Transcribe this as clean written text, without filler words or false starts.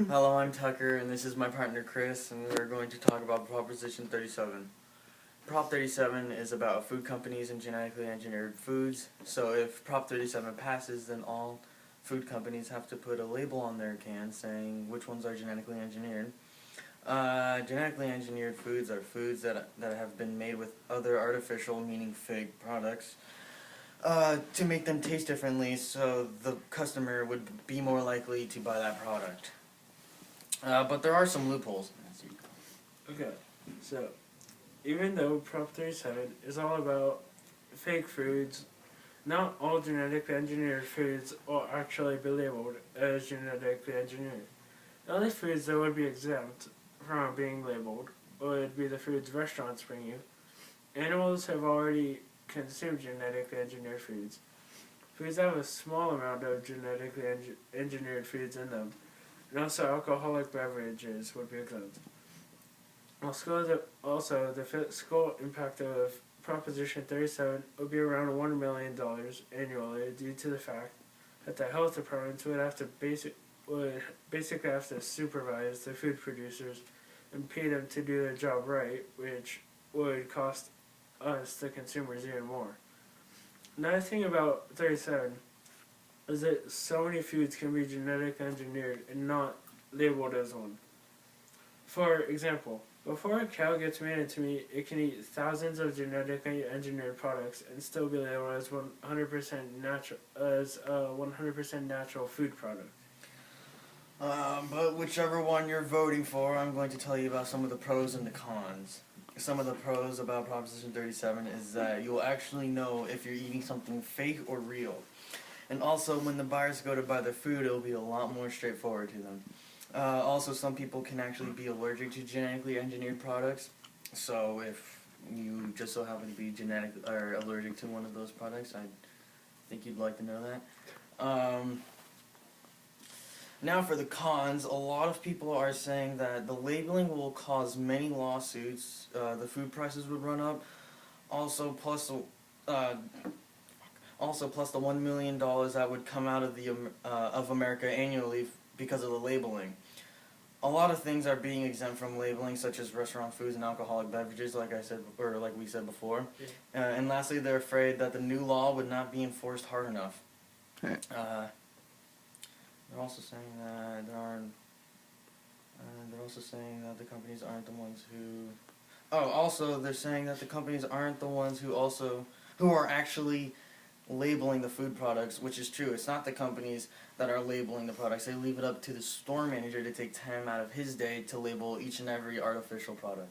Hello, I'm Tucker, and this is my partner Kris, and we're going to talk about Proposition 37. Prop 37 is about food companies and genetically engineered foods. So if Prop 37 passes, then all food companies have to put a label on their cans saying which ones are genetically engineered. Genetically engineered foods are foods that have been made with other artificial, meaning fake, products to make them taste differently, so the customer would be more likely to buy that product. But there are some loopholes. Okay, so even though Prop 37 is all about fake foods, not all genetically engineered foods will actually be labeled as genetically engineered. The only foods that would be exempt from being labeled would be the foods restaurants bring you. Animals have already consumed genetically engineered foods. Foods that have a small amount of genetically engineered foods in them, and also alcoholic beverages would be exempt. Also, the fiscal impact of Proposition 37 would be around $1 million annually due to the fact that the health departments would basically have to supervise the food producers and pay them to do their job right, which would cost us, the consumers, even more. Another thing about 37 is that so many foods can be genetically engineered and not labeled as one. For example, before a cow gets made into meat, it can eat thousands of genetically engineered products and still be labeled as 100% natural food product. But whichever one you're voting for, I'm going to tell you about some of the pros and the cons. Some of the pros about Proposition 37 is that you'll actually know if you're eating something fake or real. And also, when the buyers go to buy their food, it'll be a lot more straightforward to them. Also, some people can actually be allergic to genetically engineered products. So if you just so happen to be allergic to one of those products, I think you'd like to know that. Now for the cons, a lot of people are saying that the labeling will cause many lawsuits, the food prices would run up, also plus the $1 million that would come out of America annually because of the labeling. A lot of things are being exempt from labeling, such as restaurant foods and alcoholic beverages, like we said before. Yeah. And lastly, they're afraid that the new law would not be enforced hard enough. They're also saying that the companies aren't the ones who. Oh, also they're saying that the companies aren't the ones who are actually labeling the food products, which is true. It's not the companies that are labeling the products. They leave it up to the store manager to take time out of his day to label each and every artificial product.